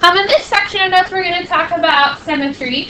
In this section of notes, we're going to talk about symmetry.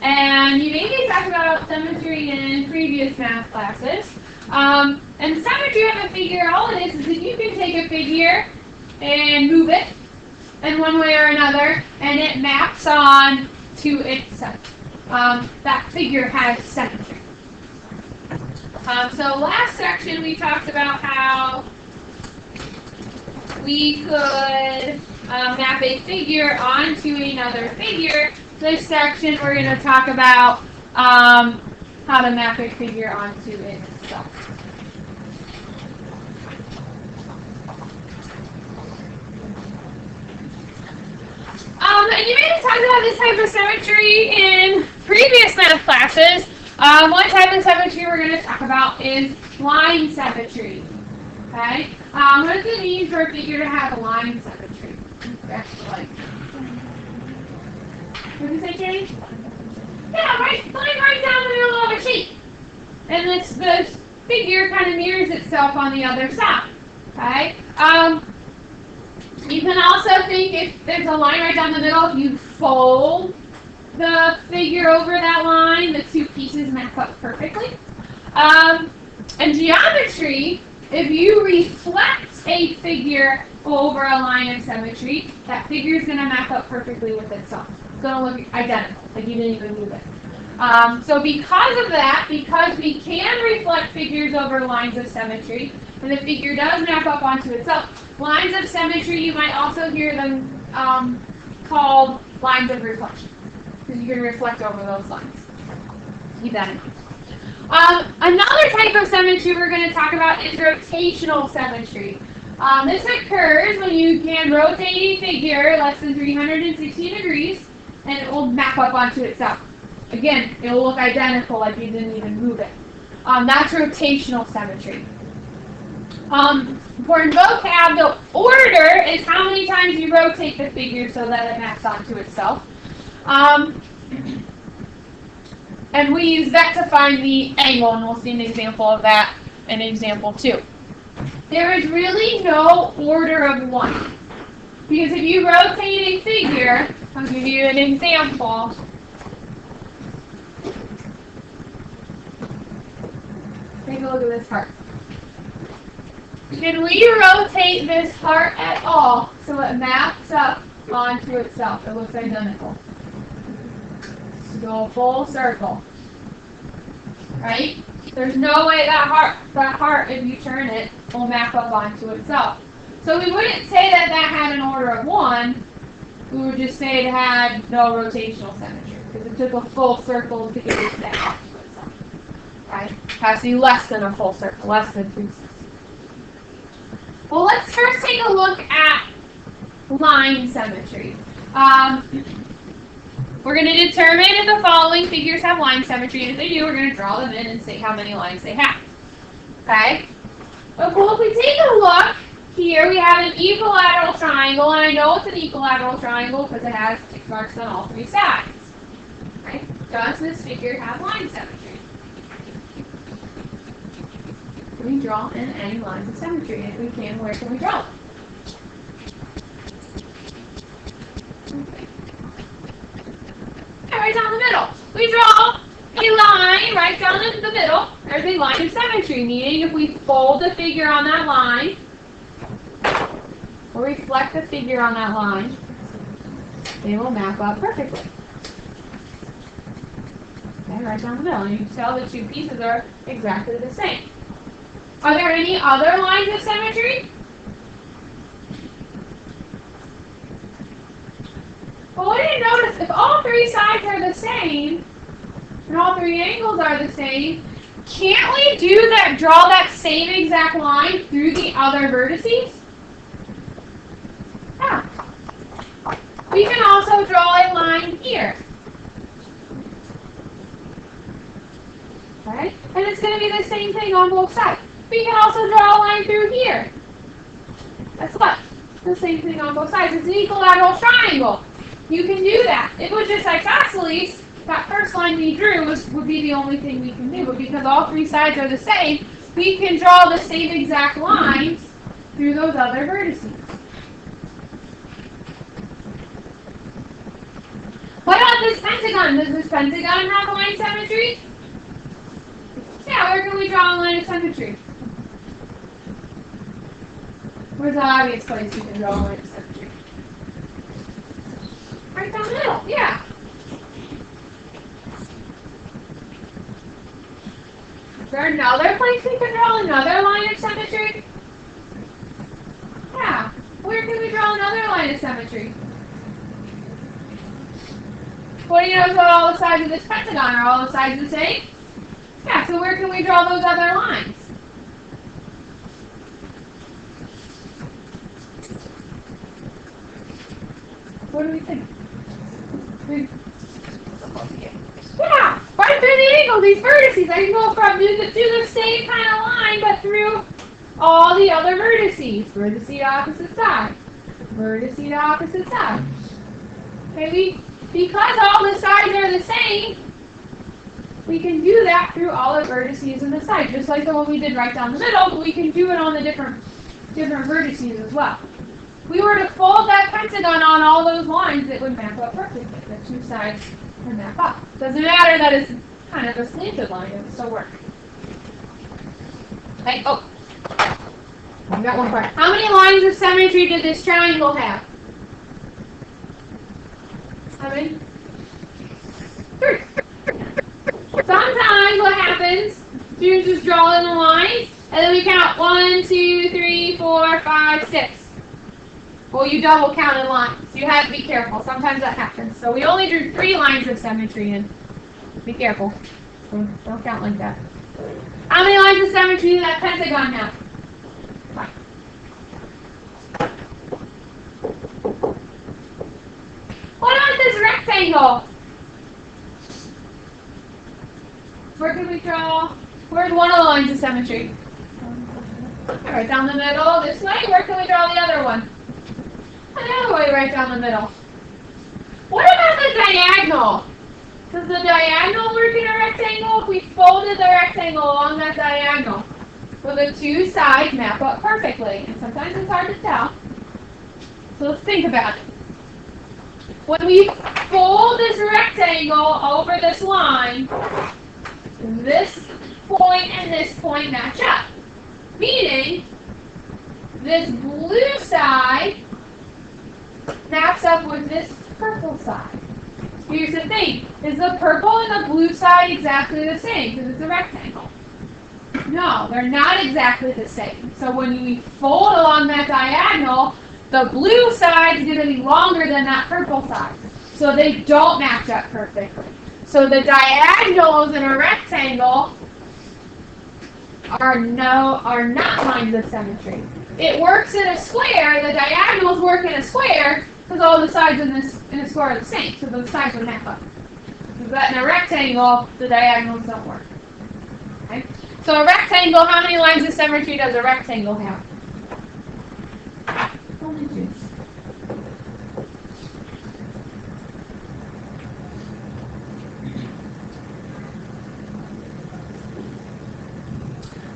And you maybe talked about symmetry in previous math classes. And the symmetry of a figure, all it is that you can take a figure and move it in one way or another, and it maps on to itself. That figure has symmetry. So last section we talked about how we could map a figure onto another figure. This section we're going to talk about how to map a figure onto itself. And you may have talked about this type of symmetry in previous math classes. One type of symmetry we're going to talk about is line symmetry. Okay? What does it mean for a figure to have a line symmetry? Like, what did you say, Jenny? Yeah, right down the middle of a sheet. And this figure kind of mirrors itself on the other side. Okay? You can also think if there's a line right down the middle, if you fold the figure over that line, the two pieces map up perfectly. In geometry, if you reflect a figure over a line of symmetry, that figure is going to map up perfectly with itself. It's going to look identical, like you didn't even move it. So because of that, because we can reflect figures over lines of symmetry, and the figure does map up onto itself, lines of symmetry, you might also hear them called lines of reflection, because you can reflect over those lines. Keep that in mind. Another type of symmetry we're going to talk about is rotational symmetry. This occurs when you can rotate a figure less than 360 degrees, and it will map up onto itself. Again, it will look identical, like you didn't even move it. That's rotational symmetry. Important vocab, the order is how many times you rotate the figure so that it maps onto itself. And we use that to find the angle, and we'll see an example of that in example 2. There is really no order of one. Because if you rotate a figure, I'll give you an example. Take a look at this heart. Can we rotate this heart at all so it maps up onto itself? It looks identical. Let's go full circle. Right? There's no way that heart, if you turn it, will map up onto itself. So we wouldn't say that had an order of 1. We would just say it had no rotational symmetry because it took a full circle to get it to map onto itself. Right? It has to be less than a full circle, less than 360. Well, let's first take a look at line symmetry. We're going to determine if the following figures have line symmetry, and if they do, we're going to draw them in and say how many lines they have. Okay? But if we take a look here, we have an equilateral triangle, and I know it's an equilateral triangle because it has tick marks on all 3 sides. Right? Does this figure have line symmetry? Can we draw in any lines of symmetry? If we can, where can we draw them? Okay. Right down the middle. We draw a line right down in the middle. There's a line of symmetry, meaning if we fold the figure on that line, or reflect the figure on that line, they will map up perfectly. Okay, right down the middle. And you can tell the two pieces are exactly the same. Are there any other lines of symmetry? Well, what do you notice? If all 3 sides are the same, and all 3 angles are the same, can't we draw that same exact line through the other vertices? Yeah. We can also draw a line here. Okay? And it's going to be the same thing on both sides. We can also draw a line through here. That's what? The same thing on both sides. It's an equilateral triangle. You can do that. If it was just isosceles, that first line we drew would be the only thing we can do. But because all 3 sides are the same, we can draw the same exact lines through those other vertices. pentagon. Does this pentagon have a line of symmetry? Yeah, where can we draw a line of symmetry? Where's the obvious place you can draw a line of symmetry? Right down the middle, yeah. Is there another place we can draw another line of symmetry? Yeah. Where can we draw another line of symmetry? What do you know about all the sides of this pentagon? Are all the sides the same? Yeah, so where can we draw those other lines? What do we think? Yeah, right through the angle, these vertices. I can go from do the same kind of line, but through all the other vertices. Vertice to opposite side. Vertice to opposite side. Okay, because all the sides are the same, we can do that through all the vertices and the sides, just like the one we did right down the middle, but we can do it on the different vertices as well. If we were to fold that pentagon on all those lines, it would map up perfectly. The two sides would map up. Doesn't matter that it's kind of a slanted line, it would still work. Okay, oh. I got one part. How many lines of symmetry did this triangle have? How many? 3. Sometimes what happens, students just draw in the lines, and then we count 1, 2, 3, 4, 5, 6. Well, you double counted lines. You have to be careful. Sometimes that happens. So we only drew 3 lines of symmetry, and be careful. Don't count like that. How many lines of symmetry did that pentagon have? 5. What about this rectangle? Where can we draw? Where's one of the lines of symmetry? Right down the middle, this way. Where can we draw the other one? Another way, right down the middle. What about the diagonal? Does the diagonal work in a rectangle? If we folded the rectangle along that diagonal, will the two sides map up perfectly? And sometimes it's hard to tell. So let's think about it. When we fold this rectangle over this line, this point and this point match up. Meaning, this blue side maps up with this purple side. Here's the thing. Is the purple and the blue side exactly the same because it's a rectangle? No, they're not exactly the same. So when we fold along that diagonal, the blue side is going to be longer than that purple side. So they don't match up perfectly. So the diagonals in a rectangle are not lines of symmetry. It works in a square. The diagonals work in a square because all the sides in a square are the same. So those sides would map up. But in a rectangle, the diagonals don't work. Okay? So a rectangle, how many lines of symmetry does a rectangle have? Only 2.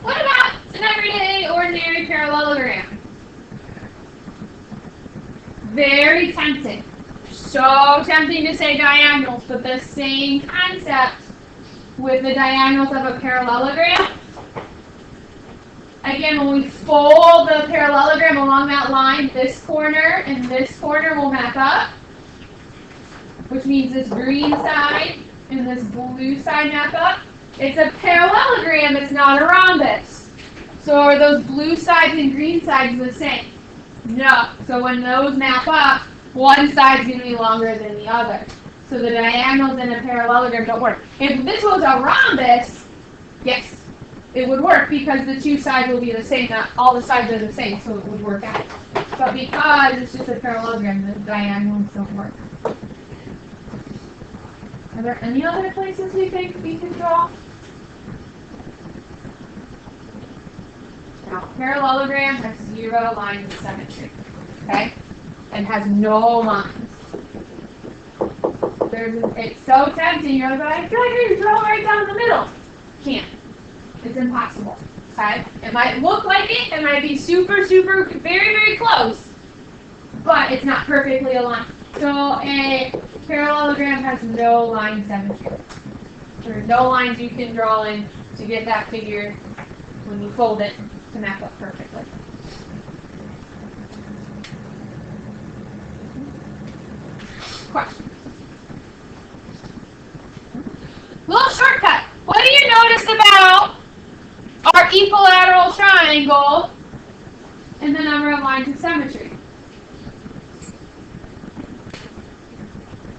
What about an everyday, ordinary parallelogram? Very tempting. So tempting to say diagonals, but the same concept with the diagonals of a parallelogram. Again, when we fold the parallelogram along that line, this corner and this corner will map up, which means this green side and this blue side map up. It's a parallelogram, it's not a rhombus. So are those blue sides and green sides the same? No. So when those map up, one side's going to be longer than the other. So the diagonals in a parallelogram don't work. If this was a rhombus, yes, it would work because the two sides will be the same. Not all the sides are the same, so it would work out. But because it's just a parallelogram, the diagonals don't work. Are there any other places we think we can draw? Now, parallelogram has 0 lines of symmetry, okay? And has no lines. It's so tempting, you're like, I feel like I can draw right down the middle. Can't. It's impossible, okay? It might look like it might be super, very, very close, but it's not perfectly aligned. So a Parallelogram has no line symmetry. There are no lines you can draw in to get that figure when you fold it to map up perfectly. Question. Little shortcut. What do you notice about our equilateral triangle and the number of lines of symmetry?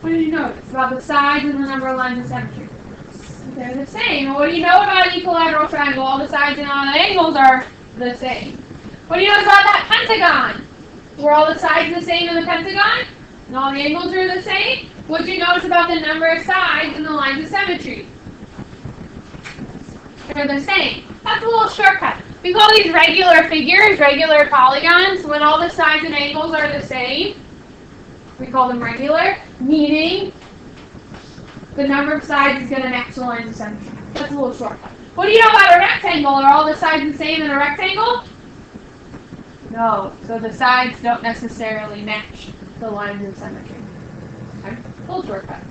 What do you notice about the sides and the number of lines of symmetry? They're the same. What do you know about an equilateral triangle? All the sides and all the angles are the same. What do you notice about that pentagon? Were all the sides the same in the pentagon? And all the angles are the same? What do you notice about the number of sides and the lines of symmetry? They're the same. That's a little shortcut. We call these regular figures, regular polygons. When all the sides and angles are the same, we call them regular, meaning the number of sides is going to match the lines of symmetry. That's a little shortcut. What do you know about a rectangle? Are all the sides the same in a rectangle? No. So the sides don't necessarily match the lines of symmetry. Okay? A little shortcut.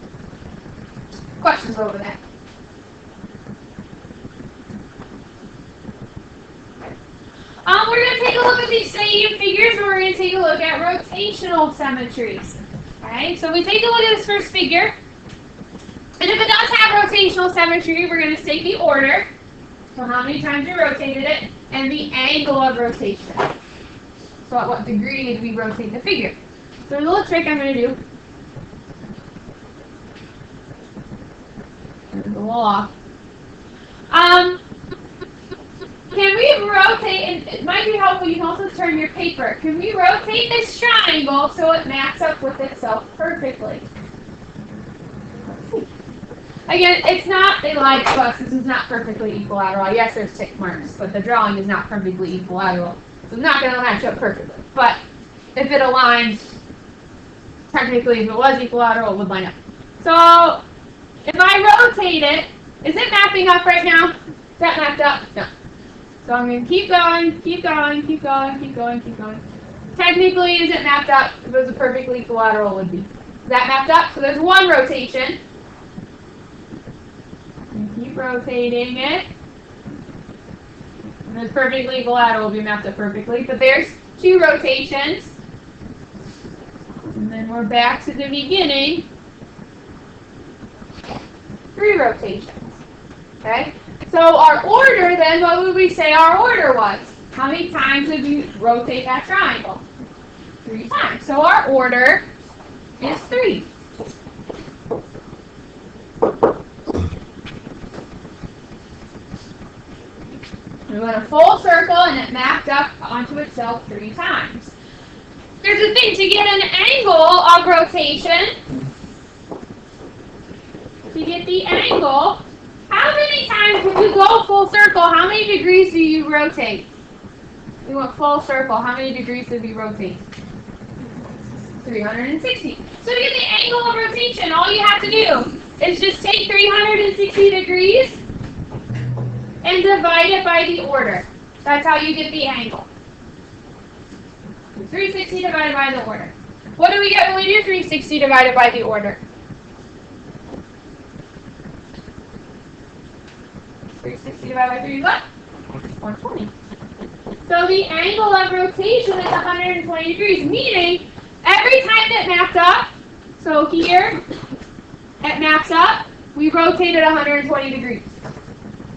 Questions over that? We're going to take a look at these same figures, and we're going to take a look at rotational symmetries. Okay, so we take a look at this first figure. And if it does have rotational symmetry, we're going to state the order, so how many times you rotated it, and the angle of rotation. So at what degree did we rotate the figure? So there's a little trick I'm going to do. There's a little off. Can we rotate, and it might be helpful, you can also turn your paper. Can we rotate this triangle so it maps up with itself perfectly? Again, it's not a line to us. This is not perfectly equilateral. Yes, there's tick marks, but the drawing is not perfectly equilateral. So it's not going to match up perfectly. But if it aligns, technically, if it was equilateral, it would line up. So if I rotate it, is it mapping up right now? Is that mapped up? No. So I'm going to keep going, keep going, keep going, keep going, keep going. Technically, is it mapped up? If it was a perfectly equilateral, it would be. Is that mapped up? So there's one rotation. And keep rotating it. And it's perfectly equilateral, will be mapped up perfectly. But there's two rotations. And then we're back to the beginning. 3 rotations. Okay? So our order then, what would we say our order was? How many times would you rotate that triangle? 3 times. So our order is 3. We went a full circle and it mapped up onto itself 3 times. There's a thing to get an angle of rotation. To get the angle, how many times when you go full circle, how many degrees do you rotate? We went full circle. How many degrees did we rotate? 360. So to get the angle of rotation, all you have to do is just take 360 degrees and divide it by the order. That's how you get the angle. 360 divided by the order. What do we get when we do 360 divided by the order? 360 divided by 3 is what? 120. So the angle of rotation is 120 degrees, meaning every time it mapped up, so here, it maps up, we rotated 120 degrees.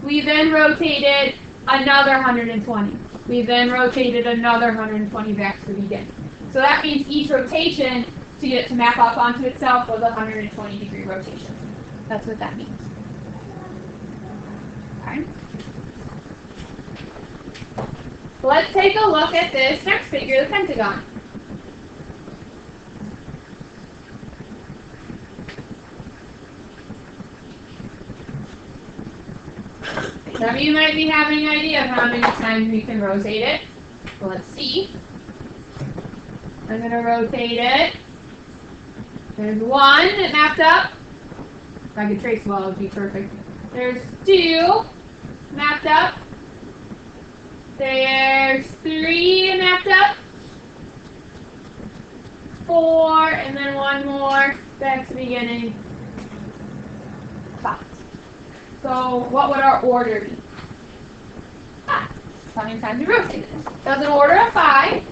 We then rotated another 120. We then rotated another 120 back to the beginning. So that means each rotation, to get it to map up onto itself, was a 120 degree rotation. That's what that means. Okay. Let's take a look at this next figure, the pentagon. Some of you might be having an idea of how many times we can rotate it. Well, let's see. I'm going to rotate it. There's 1 that mapped up. If I could trace well, it would be perfect. There's 2 mapped up. There's 3 mapped up. 4 4, and then one more, back to the beginning, 5. So what would our order be? 5. How many times we rotated it? So it's an order of 5.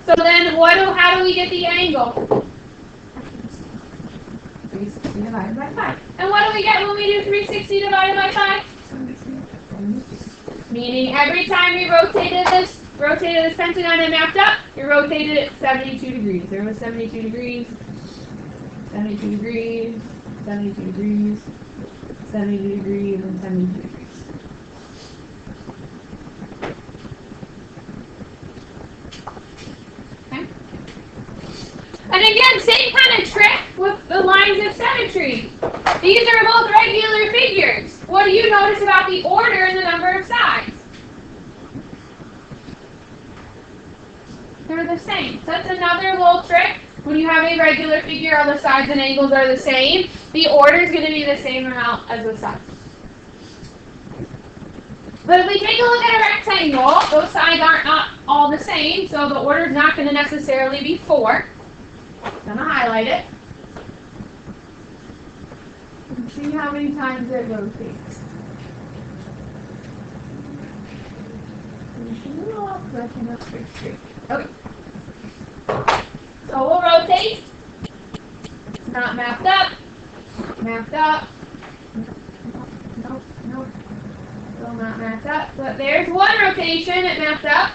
So then how do we get the angle? 360 divided by 5. And what do we get when we do 360 divided by 5? Meaning every time we rotated this pentagon and mapped up, it rotated it 72 degrees. There was 72 degrees, 72 degrees, 72 degrees, 72 degrees, and 72 degrees. Okay. And again, same kind of trick with the lines of symmetry. These are both regular figures. What do you notice about the order and the number of sides? They're the same. So that's another little trick. When you have a regular figure, all the sides and angles are the same. The order is going to be the same amount as the sides. But if we take a look at a rectangle, those sides aren't not all the same, so the order is not going to necessarily be 4. I'm going to highlight it. And see how many times it rotates. Okay. So we'll rotate. It's not mapped up. Mapped up. Nope, nope. Still not mapped up. But there's one rotation it mapped up.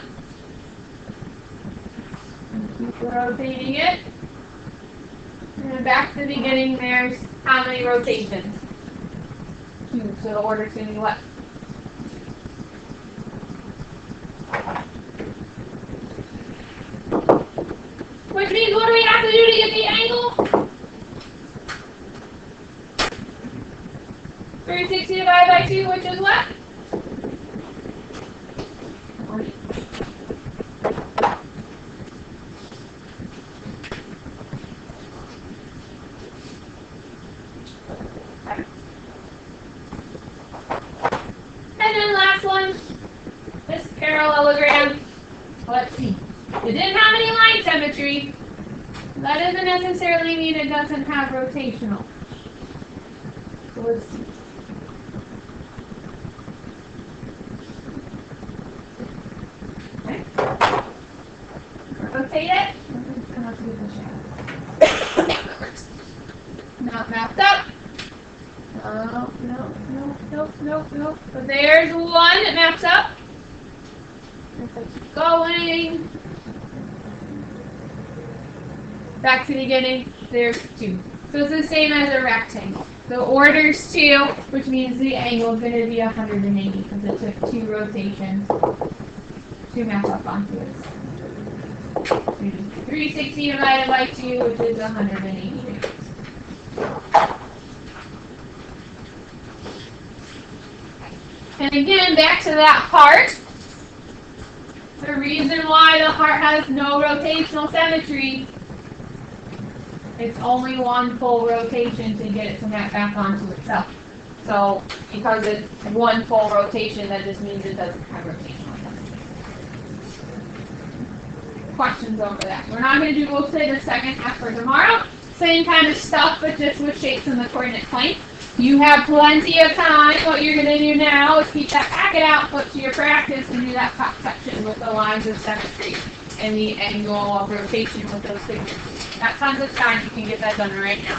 Keep rotating it. And then back to the beginning, there's how many rotations? 2. So the order's going to be what? Which means what do we have to do to get the angle? 360 divided by 2, which is what? 20. And then last one, this parallelogram. Let's see. It didn't have any line symmetry. That doesn't necessarily mean it doesn't have rotational. So let's see. Okay. Rotate it. Not mapped up. No. But there's one that maps up. Keep going. Back to the beginning, there's 2. So it's the same as a rectangle. The order's 2, which means the angle is going to be 180 because it took 2 rotations to map up onto it. 360 divided by 2, which is 180 degrees. And again, back to that heart. The reason why the heart has no rotational symmetry, it's only one full rotation to get it to map back onto itself. So, because it's one full rotation, that just means it doesn't have rotational symmetry. Questions over that? We're not going to do, we'll say the second half for tomorrow. Same kind of stuff, but just with shapes in the coordinate plane. You have plenty of time. What you're going to do now is keep that packet output to your practice and do that top section with the lines of symmetry and the angle of rotation with those figures. That tons of time. You can get that done right now.